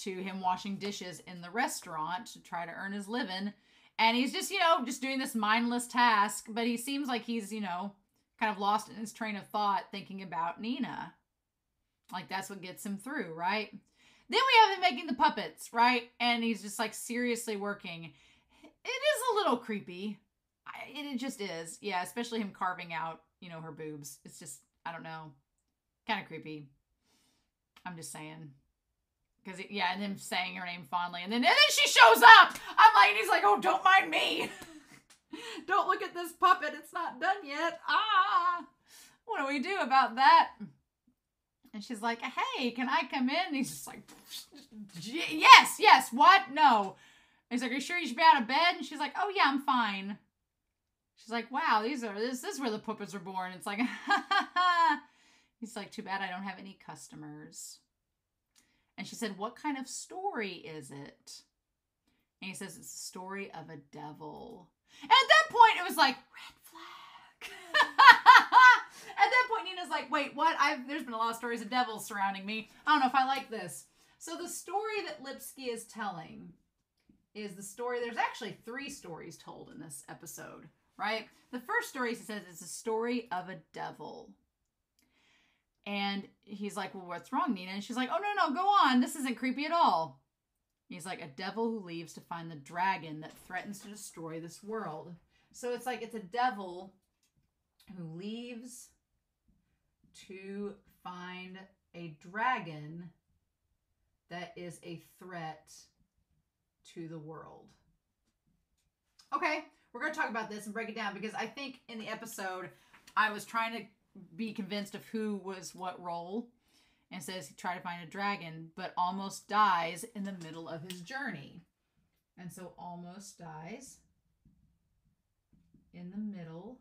Speaker 1: to him washing dishes in the restaurant to try to earn his living. And he's just, just doing this mindless task. But he seems like he's, kind of lost in his train of thought thinking about Nina. Like, that's what gets him through, right? Then we have him making the puppets, right? And he's just, like, seriously working. It is a little creepy. It just is. Yeah, especially him carving out, her boobs. It's just, I don't know. Kind of creepy. I'm just saying. Because, and then saying her name fondly. And then she shows up! I'm like, and he's like, oh, don't mind me. Don't look at this puppet. It's not done yet. What do we do about that? And she's like, hey, can I come in? And he's just like, yes, what? No. And he's like, are you sure you should be out of bed? And she's like, oh yeah, I'm fine. She's like, wow, this is where the puppets are born. It's like, he's like, too bad I don't have any customers. And she said, what kind of story is it? And he says, it's the story of a devil. And at that point, it was like, red flag. At that point, Nina's like, wait, what? There's been a lot of stories of devils surrounding me. I don't know if I like this. So the story that Lipsky is telling is the story. There's actually 3 stories told in this episode, right? The first story, he says, is the story of a devil. And he's like, well, what's wrong, Nina? And she's like, oh, no, go on. This isn't creepy at all. He's like, a devil who leaves to find the dragon that threatens to destroy this world. So it's like, it's a devil who leaves to find a dragon that is a threat to the world. Okay, we're going to talk about this and break it down because I think in the episode, I was trying to be convinced of who was what role. And says he tried to find a dragon, but almost dies in the middle of his journey. And so almost dies in the middle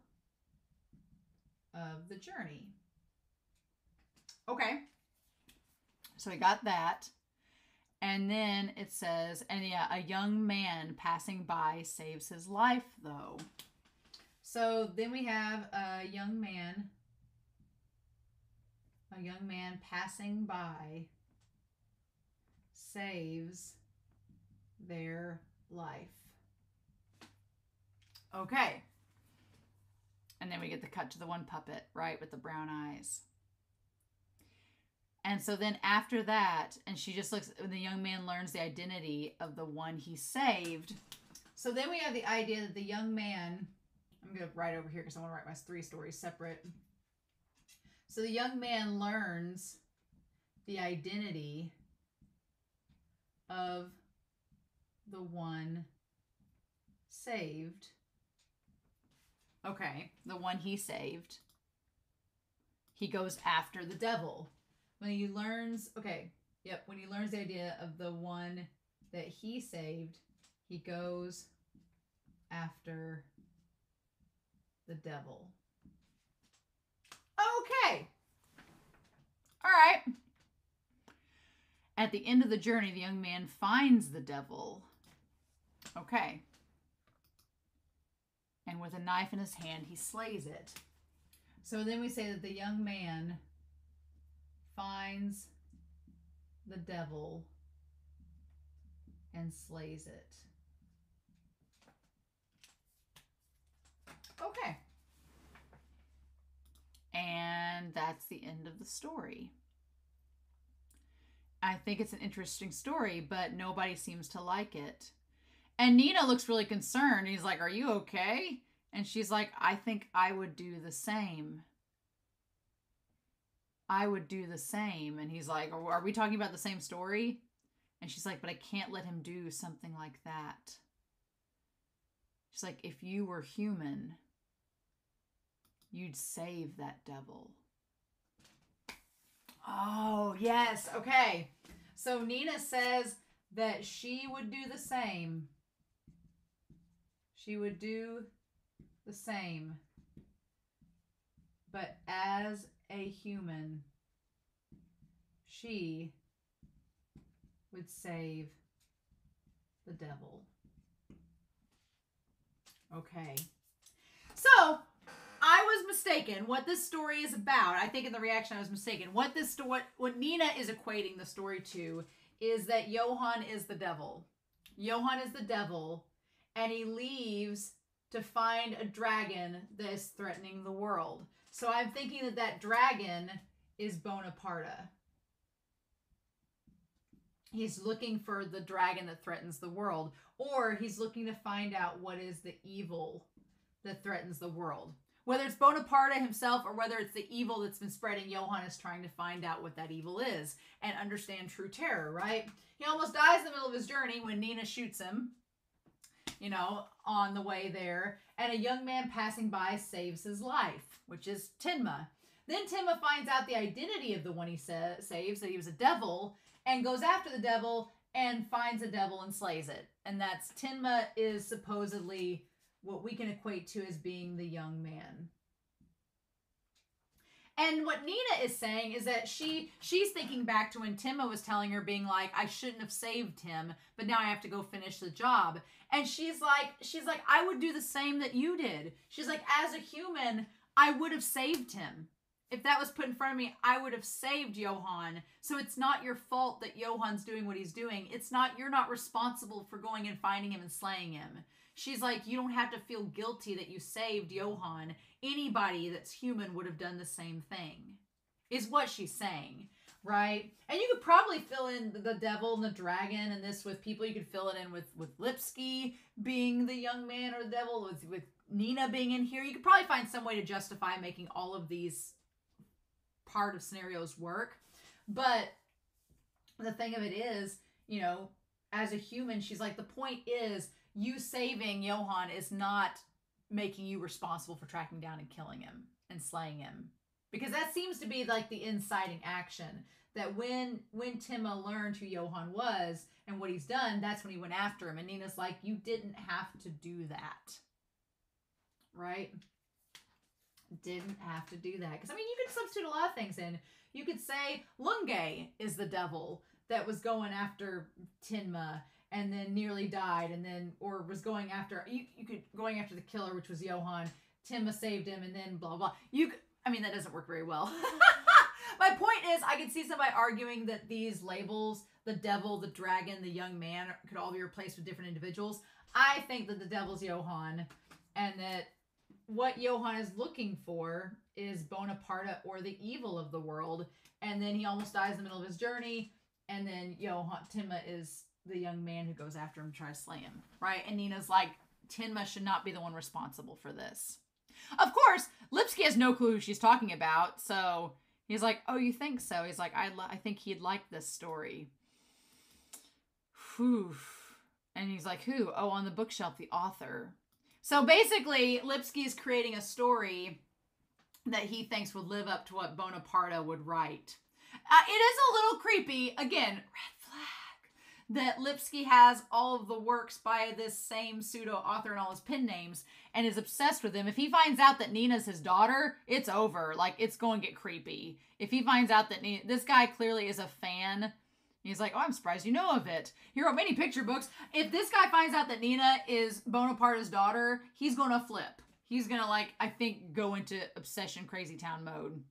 Speaker 1: of the journey. Okay. So we got that. And then it says, a young man passing by saves his life, though. So then we have a young man passing by saves their life. Okay. And then we get the cut to the one puppet, right, with the brown eyes. And so then after that, and she just looks, the young man learns the identity of the one he saved. So then we have the idea that the young man, I'm going to write over here because I want to write my 3 stories separate. So the young man learns the identity of the one saved. Okay, the one he saved. He goes after the devil. When he learns, when he learns the idea of the one that he saved, he goes after the devil. Okay. All right. At the end of the journey, the young man finds the devil. Okay. And with a knife in his hand, he slays it. So then we say that the young man finds the devil and slays it. Okay. And that's the end of the story. I think it's an interesting story, but nobody seems to like it. And Nina looks really concerned. He's like, are you okay? And she's like, I think I would do the same. I would do the same. And he's like, are we talking about the same story? And she's like, but I can't let him do something like that. She's like, if you were human, you'd save that devil. yes. Okay. So Nina says that she would do the same. She would do the same. But as a human, she would save the devil. Okay. So, I was mistaken what this story is about. I think in the reaction I was mistaken. What Nina is equating the story to is that Johann is the devil. Johann is the devil, and he leaves to find a dragon that is threatening the world. So I'm thinking that that dragon is Bonaparte. He's looking for the dragon that threatens the world, or he's looking to find out what is the evil that threatens the world. Whether it's Bonaparte himself or whether it's the evil that's been spreading, Johann is trying to find out what that evil is and understand true terror, right? He almost dies in the middle of his journey when Nina shoots him, you know, on the way there. And a young man passing by saves his life, which is Tinma. Then Tinma finds out the identity of the one he saves, that he was a devil, and goes after the devil and finds a devil and slays it. And that's Tinma is supposedly what we can equate to as being the young man. And what Nina is saying is that she's thinking back to when Tinma was telling her, being like, I shouldn't have saved him, but now I have to go finish the job. And she's like, I would do the same that you did. She's like, as a human, I would have saved him. If that was put in front of me, I would have saved Johann. So it's not your fault that Johann's doing what he's doing. You're not responsible for going and finding him and slaying him. She's like, you don't have to feel guilty that you saved Johann. Anybody that's human would have done the same thing, is what she's saying, right? And you could probably fill in the devil and the dragon and this with people. You could fill it in with Lipsky being the young man or the devil, with Nina being in here. You could probably find some way to justify making all of these part of scenarios work. But the thing of it is, you know, as a human, she's like, the point is, you saving Johann is not making you responsible for tracking down and killing him and slaying him. Because that seems to be like the inciting action. That when Tinma learned who Johann was and what he's done, that's when he went after him. And Nina's like, you didn't have to do that. Right? Didn't have to do that. Because, I mean, you could substitute a lot of things in. You could say Lunge is the devil that was going after Tinma and then nearly died, and then, or was going after, going after the killer, which was Johann. Tinma saved him, and then blah, blah. I mean, that doesn't work very well. My point is, I could see somebody arguing that these labels, the devil, the dragon, the young man, could all be replaced with different individuals. I think that the devil's Johann, and that what Johann is looking for is Bonaparte or the evil of the world. And then he almost dies in the middle of his journey, and then Tinma is the young man who goes after him to try to slay him, right? And Nina's like, Tinma should not be the one responsible for this. Of course, Lipsky has no clue who she's talking about, so he's like, oh, you think so? He's like, I think he'd like this story. Whew. And he's like, who? Oh, on the bookshelf, the author. So basically, Lipsky is creating a story that he thinks would live up to what Bonaparte would write. It is a little creepy. Again, red flag. That Lipsky has all of the works by this same pseudo-author and all his pen names and is obsessed with him. If he finds out that Nina's his daughter, it's over. Like, it's going to get creepy. If he finds out that this guy clearly is a fan, he's like, oh, I'm surprised you know of it. He wrote many picture books. If this guy finds out that Nina is Bonaparte's daughter, he's going to flip. He's going to, like, I think, go into obsession crazy town mode.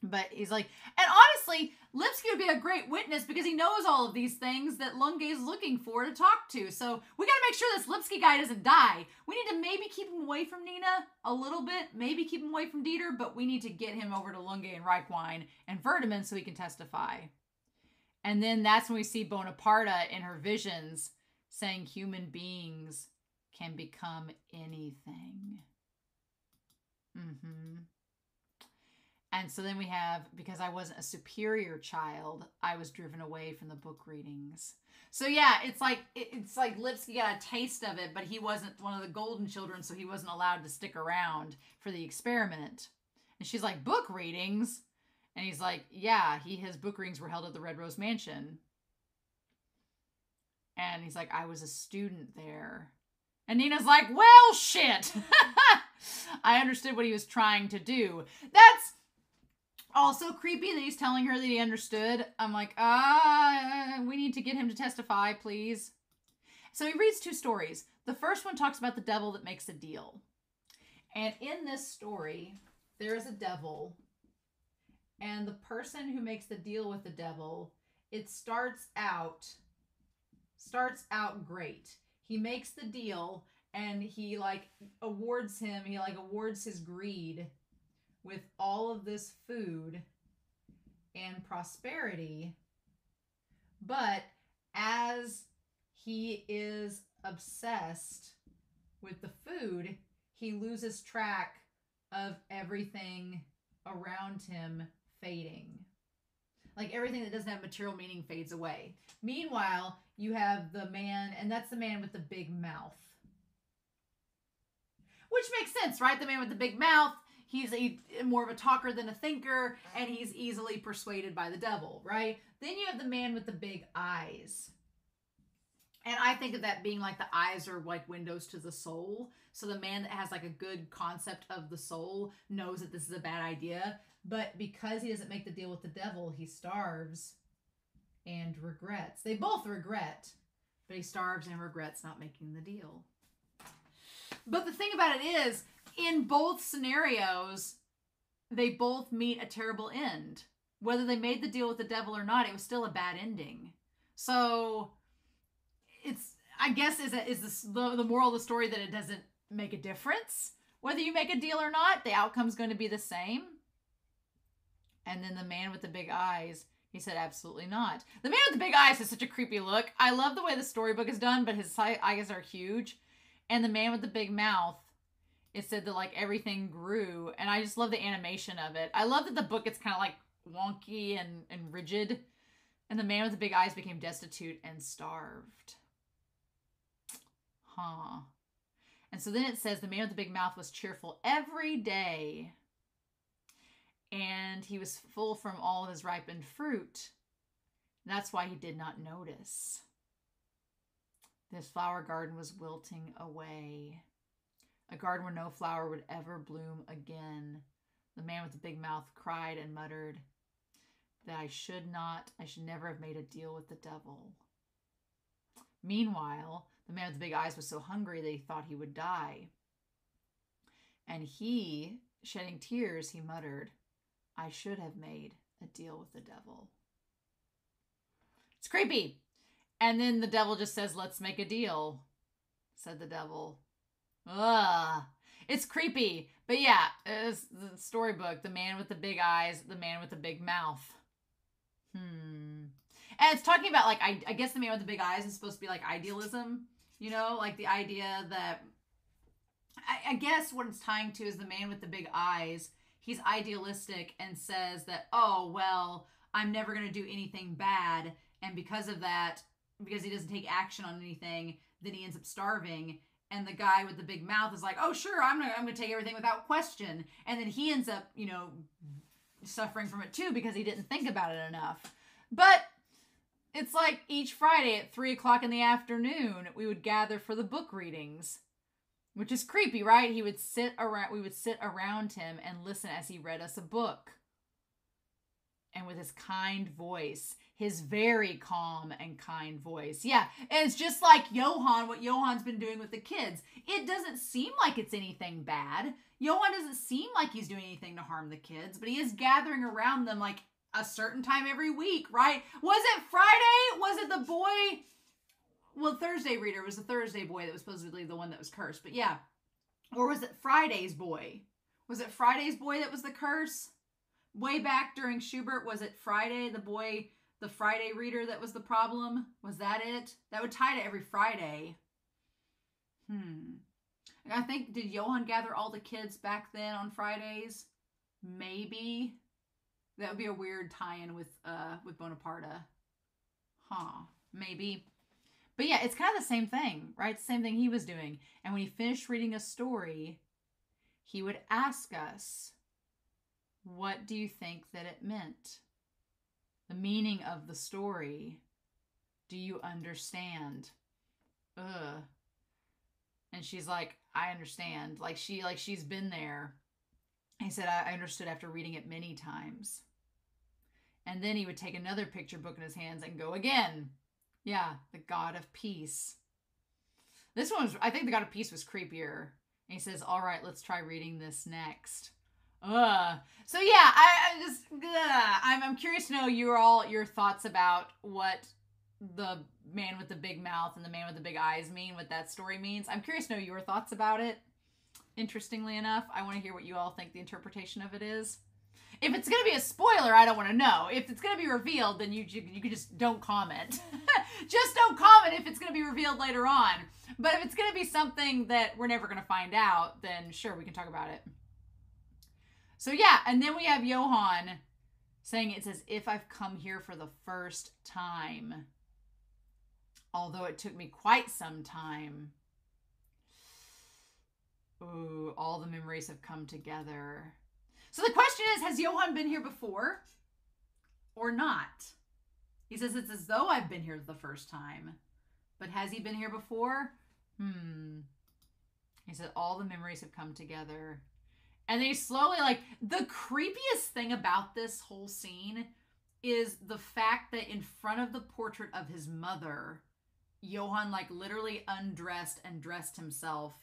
Speaker 1: But he's like, and honestly, Lipsky would be a great witness because he knows all of these things that Lunge is looking for to talk to. So we got to make sure this Lipsky guy doesn't die. We need to maybe keep him away from Nina a little bit, maybe keep him away from Dieter, but we need to get him over to Lunge and Reichwein and Verdeman so he can testify. And then that's when we see Bonaparte in her visions saying human beings can become anything. And so then we have, because I wasn't a superior child, I was driven away from the book readings. So yeah, it's like Lipsky got a taste of it, but he wasn't one of the golden children, so he wasn't allowed to stick around for the experiment. And she's like, book readings? And he's like, yeah, his book readings were held at the Red Rose Mansion. And he's like, I was a student there. And Nina's like, well, shit. I understood what he was trying to do. That's also creepy that he's telling her that he understood. I'm like, we need to get him to testify, please. So he reads 2 stories. The first one talks about the devil that makes a deal. And in this story, there is a devil. And the person who makes the deal with the devil, it starts out great. He makes the deal and he awards his greed with all of this food and prosperity. But as he is obsessed with the food, he loses track of everything around him fading. Like everything that doesn't have material meaning fades away. Meanwhile, you have the man, and that's the man with the big mouth. Which makes sense, right? The man with the big mouth, he's more of a talker than a thinker, and he's easily persuaded by the devil, right? Then you have the man with the big eyes. And I think of that being like the eyes are like windows to the soul. So the man that has like a good concept of the soul knows that this is a bad idea. But because he doesn't make the deal with the devil, he starves and regrets. They both regret, but he starves and regrets not making the deal. But the thing about it is, in both scenarios, they both meet a terrible end. Whether they made the deal with the devil or not, it was still a bad ending. So it's, I guess, is the moral of the story that it doesn't make a difference whether you make a deal or not. The outcome's going to be the same. And then the man with the big eyes, he said, absolutely not. The man with the big eyes has such a creepy look. I love the way the storybook is done, but his eyes are huge. And the man with the big mouth, it said that like everything grew. And I just love the animation of it. I love that the book gets kind of like wonky and rigid. And the man with the big eyes became destitute and starved. Huh. And so then it says the man with the big mouth was cheerful every day. And he was full from all of his ripened fruit. That's why he did not notice. This flower garden was wilting away. A garden where no flower would ever bloom again. The man with the big mouth cried and muttered that I should never have made a deal with the devil. Meanwhile, the man with the big eyes was so hungry that he thought he would die. And he, shedding tears, he muttered, I should have made a deal with the devil. It's creepy. And then the devil just says, let's make a deal, said the devil. Ugh. It's creepy. But yeah, it's the storybook, the man with the big eyes, the man with the big mouth. And it's talking about, like, I guess the man with the big eyes is supposed to be like idealism, you know, like the idea that, I guess what it's tying to is the man with the big eyes. He's idealistic and says that, oh, well, I'm never going to do anything bad. And because of that, because he doesn't take action on anything, then he ends up starving. And the guy with the big mouth is like, oh, sure, I'm gonna take everything without question. And then he ends up, you know, suffering from it too because he didn't think about it enough. But it's like each Friday at 3 o'clock in the afternoon, we would gather for the book readings. Which is creepy, right? We would sit around him and listen as he read us a book. And with his kind voice, his very calm and kind voice. Yeah, and it's just like Johann, what Johann's been doing with the kids. It doesn't seem like it's anything bad. Johann doesn't seem like he's doing anything to harm the kids, but he is gathering around them like a certain time every week, right? Was it Friday? Was it the boy? Well, Thursday reader was the Thursday boy that was supposedly the one that was cursed. But yeah. Or was it Friday's boy? Was it Friday's boy that was the curse? Way back during Schubert, was it Friday, the boy, the Friday reader that was the problem? Was that it? That would tie to every Friday. I think, did Johann gather all the kids back then on Fridays? Maybe. That would be a weird tie-in with Bonaparte. Maybe. But yeah, it's kind of the same thing, right? The same thing he was doing. And when he finished reading a story, he would ask us, What do you think that it meant? The meaning of the story. Do you understand? Ugh. And she's like, I understand. She's been there. He said, I understood after reading it many times. And then he would take another picture book in his hands and go again. Yeah, the God of Peace. This one was, I think the God of Peace was creepier. And he says, all right, let's try reading this next. So yeah, I'm curious to know your thoughts about what the man with the big mouth and the man with the big eyes mean, what that story means. I'm curious to know your thoughts about it. Interestingly enough, I want to hear what you all think the interpretation of it is. If it's going to be a spoiler, I don't want to know. If it's going to be revealed, then you can just don't comment. Just don't comment if it's going to be revealed later on. But if it's going to be something that we're never going to find out, then sure, we can talk about it. So yeah, and then we have Johann saying it's as if I've come here for the first time. Although it took me quite some time. Ooh, all the memories have come together. So the question is, has Johann been here before or not? He says it's as though I've been here the first time. But has he been here before? He said all the memories have come together. And they slowly, the creepiest thing about this whole scene is the fact that in front of the portrait of his mother, Johann, literally undressed and dressed himself.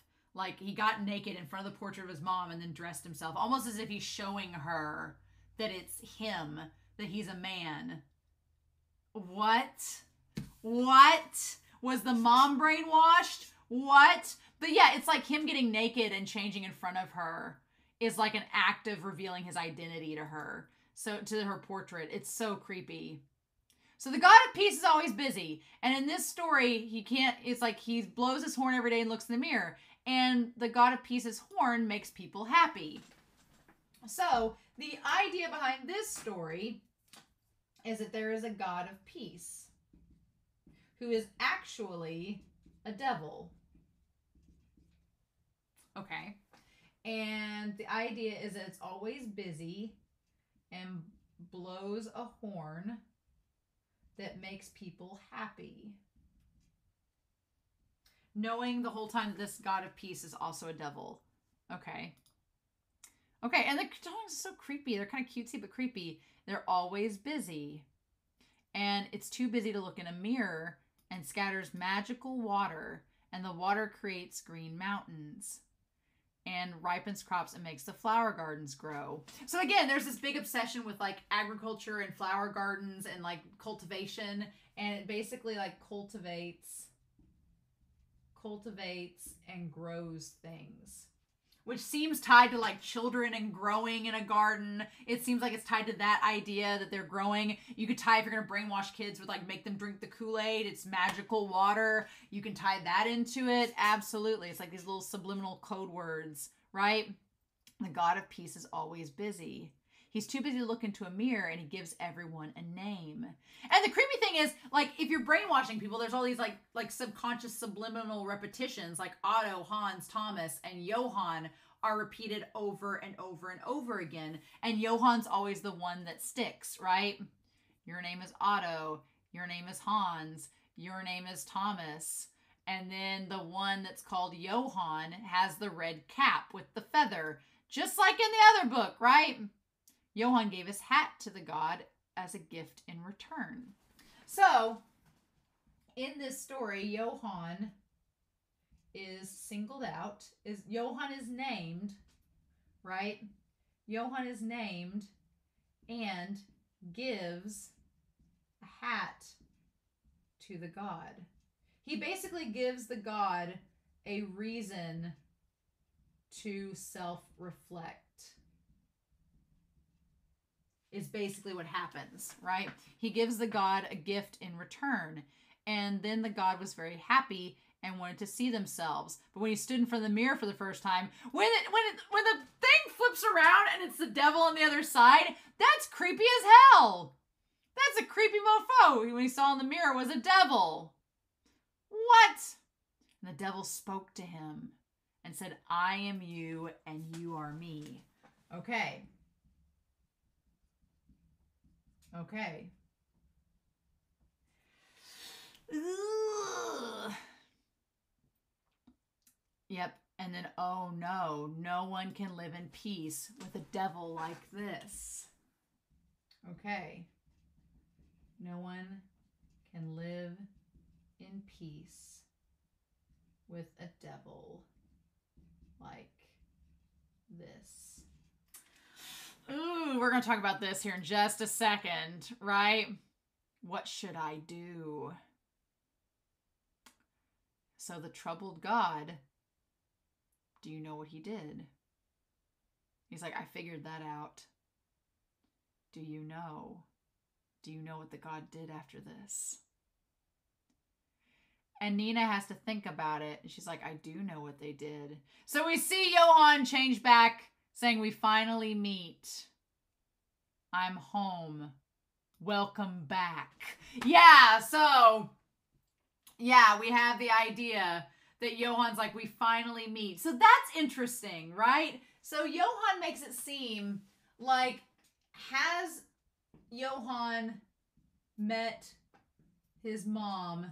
Speaker 1: He got naked in front of the portrait of his mom and then dressed himself, almost as if he's showing her that it's him, that he's a man. What? Was the mom brainwashed? What? But yeah, it's like him getting naked and changing in front of her is like an act of revealing his identity to her. So to her portrait. It's so creepy. So the God of Peace is always busy. And in this story, it's like he blows his horn every day and looks in the mirror. And the God of Peace's horn makes people happy. So the idea behind this story is that there is a God of Peace who is actually a devil. Okay. And the idea is that it's always busy and blows a horn that makes people happy. Knowing the whole time this God of Peace is also a devil. Okay. Okay, and the dogs are so creepy. They're kind of cutesy but creepy. They're always busy. And it's too busy to look in a mirror and scatters magical water. And the water creates green mountains. And ripens crops and makes the flower gardens grow. So again, there's this big obsession with agriculture and flower gardens and cultivation. And it basically cultivates and grows things, which seems tied to children and growing in a garden. It seems like it's tied to that idea that they're growing. You could tie, if you're going to brainwash kids with make them drink the Kool-Aid, it's magical water. You can tie that into it. Absolutely. It's like these little subliminal code words, right? The God of Peace is always busy. He's too busy to look into a mirror, and he gives everyone a name. And the creepy thing is, if you're brainwashing people, there's all these subconscious subliminal repetitions, like Otto, Hans, Thomas, and Johann are repeated over and over and over again. And Johann's always the one that sticks, right? Your name is Otto. Your name is Hans. Your name is Thomas. And then the one that's called Johann has the red cap with the feather, just like in the other book, right? Johann gave his hat to the god as a gift in return. So, in this story, Johann is singled out. Johann is named, right? Johann is named and gives a hat to the god. He basically gives the god a reason to self-reflect. Is basically what happens, right? He gives the god a gift in return. And then the god was very happy and wanted to see themselves. But when he stood in front of the mirror for the first time, when the thing flips around and it's the devil on the other side, that's creepy as hell. That's a creepy mofo. When he saw in the mirror was a devil. What? And the devil spoke to him and said, I am you and you are me. Okay. Okay. Ugh. Yep. And then, oh no, no one can live in peace with a devil like this. Okay. No one can live in peace with a devil like this. Ooh, we're going to talk about this here in just a second, right? What should I do? So the troubled God, do you know what he did? He's like, I figured that out. Do you know? Do you know what the God did after this? And Nina has to think about it. And she's like, I do know what they did. So we see Johan change back, saying, we finally meet. I'm home. Welcome back. Yeah, so, yeah, we have the idea that Johan's like, we finally meet. So that's interesting, right? So Johan makes it seem like, has Johan met his mom,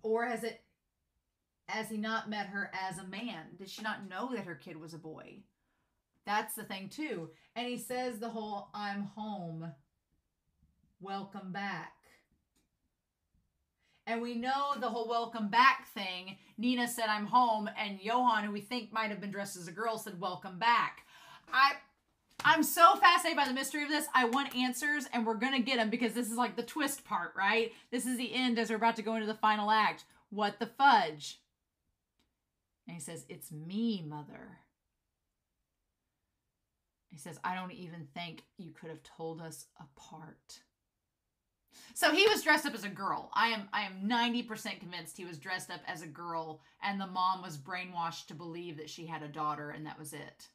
Speaker 1: or has he not met her as a man? Did she not know that her kid was a boy? That's the thing too. And he says the whole, I'm home, welcome back. And we know the whole welcome back thing. Nina said, I'm home. And Johan, who we think might have been dressed as a girl, said, welcome back. I'm so fascinated by the mystery of this. I want answers, and we're going to get them because this is like the twist part, right? This is the end as we're about to go into the final act. What the fudge? And he says, it's me, Mother. He says, I don't even think you could have told us apart. So he was dressed up as a girl. I am 90% convinced he was dressed up as a girl, and the mom was brainwashed to believe that she had a daughter, and that was it.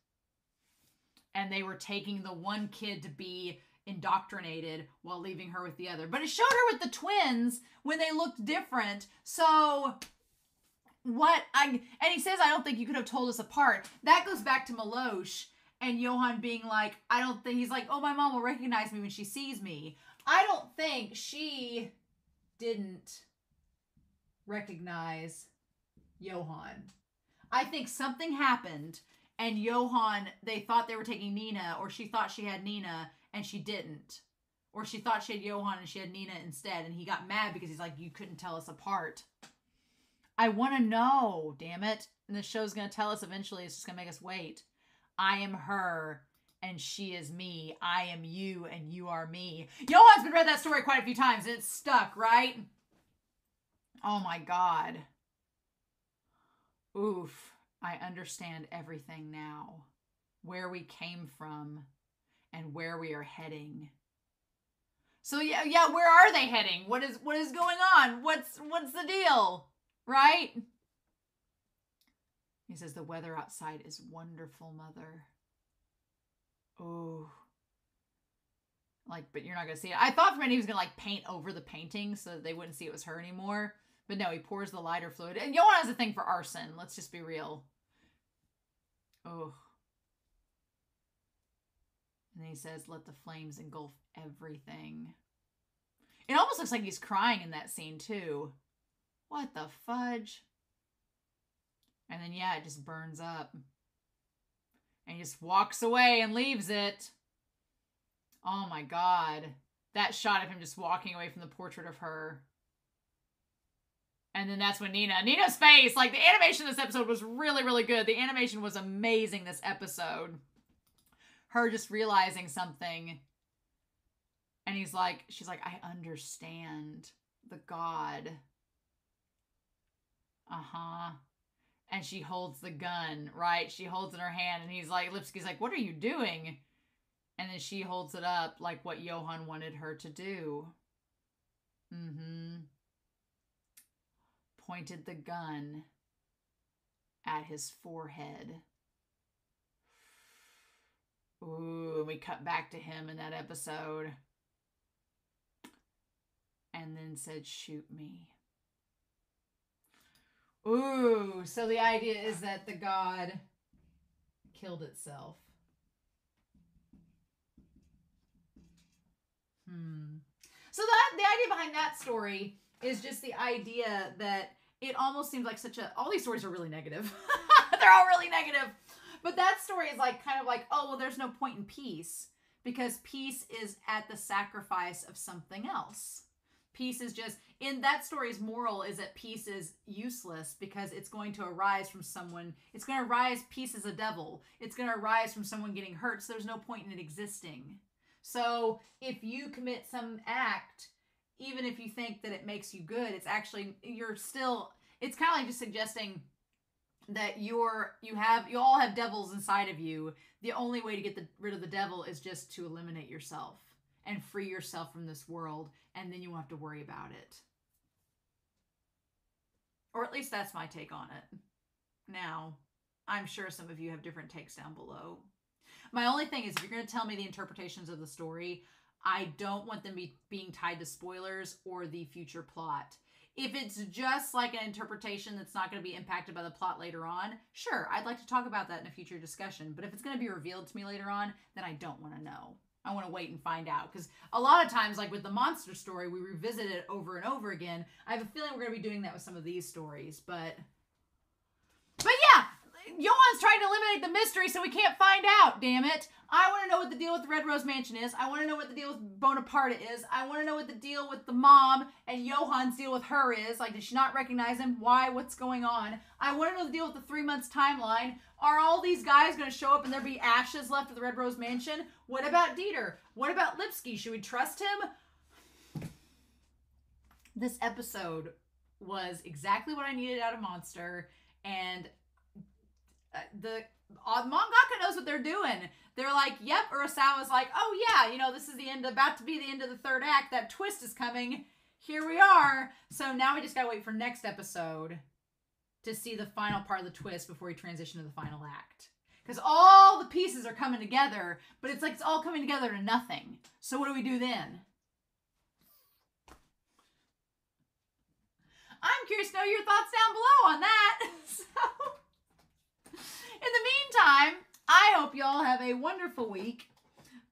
Speaker 1: And they were taking the one kid to be indoctrinated while leaving her with the other. But it showed her with the twins when they looked different. So and he says, I don't think you could have told us apart. That goes back to Milosh and Johan being like, I don't think, he's like, oh, my mom will recognize me when she sees me. I don't think she didn't recognize Johan. I think something happened. And Johan, they thought they were taking Nina, or she thought she had Nina, and she didn't. Or she thought she had Johan, and she had Nina instead. And he got mad because he's like, you couldn't tell us apart. I want to know, damn it. And the show's going to tell us eventually. It's just going to make us wait. I am her, and she is me. I am you, and you are me. Johan's been read that story quite a few times, and it's stuck, right? Oh, my God. Oof. I understand everything now. Where we came from and where we are heading. So yeah, where are they heading? What is going on? What's the deal? Right? He says the weather outside is wonderful, Mother. Oh. Like, but you're not going to see it. I thought for a minute he was going to like paint over the painting so that they wouldn't see it was her anymore. But no, he pours the lighter fluid. And Johan has a thing for arson. Let's just be real. Oh. And then he says, let the flames engulf everything. It almost looks like he's crying in that scene, too. What the fudge? And then, yeah, it just burns up. And he just walks away and leaves it. Oh, my God. That shot of him just walking away from the portrait of her. And then that's when Nina's face, like the animation of this episode was really, really good. The animation was amazing this episode. Her just realizing something. And she's like, I understand the God. Uh-huh. And she holds the gun, right? She holds it in her hand and he's like, Lipsky's like, what are you doing? And then she holds it up like what Johan wanted her to do. Mm-hmm. Pointed the gun at his forehead. Ooh, we cut back to him in that episode. And then said, shoot me. Ooh, so the idea is that the God killed itself. So the idea behind that story is just the idea that it almost seems like all these stories are really negative. They're all really negative. But that story is like kind of like, oh, well, there's no point in peace because peace is at the sacrifice of something else. Peace is just, in that story's moral is that peace is useless because it's going to arise from someone. It's going to arise, peace is a devil. It's going to arise from someone getting hurt, so there's no point in it existing. So if you commit some act, even if you think that it makes you good, it's actually, it's kind of like just suggesting that you all have devils inside of you. The only way to get rid of the devil is just to eliminate yourself and free yourself from this world, and then you won't have to worry about it. Or at least that's my take on it. Now, I'm sure some of you have different takes down below. My only thing is, if you're going to tell me the interpretations of the story, I don't want them being tied to spoilers or the future plot. If it's just like an interpretation that's not going to be impacted by the plot later on, sure, I'd like to talk about that in a future discussion. But if it's going to be revealed to me later on, then I don't want to know. I want to wait and find out. Because a lot of times, like with the monster story, we revisit it over and over again. I have a feeling we're going to be doing that with some of these stories. But yeah, Johan's trying to eliminate the mystery so we can't find out, damn it. I want to know what the deal with the Red Rose Mansion is. I want to know what the deal with Bonaparte is. I want to know what the deal with the mom and Johan's deal with her is. Like, did she not recognize him? Why? What's going on? I want to know the deal with the 3 months timeline. Are all these guys going to show up and there be ashes left at the Red Rose Mansion? What about Dieter? What about Lipsky? Should we trust him? This episode was exactly what I needed out of Monster, and the mangaka knows what they're doing. They're like, yep, Urasawa's like, oh yeah, this is about to be the end of the third act. That twist is coming. Here we are. So now we just gotta wait for next episode to see the final part of the twist before we transition to the final act. Because all the pieces are coming together, but it's like it's all coming together to nothing. So what do we do then? I'm curious to know your thoughts down below on that. So, in the meantime, I hope you all have a wonderful week.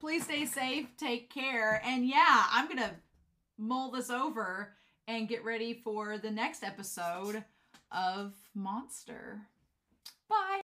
Speaker 1: Please stay safe, take care, and yeah, I'm going to mull this over and get ready for the next episode of Monster.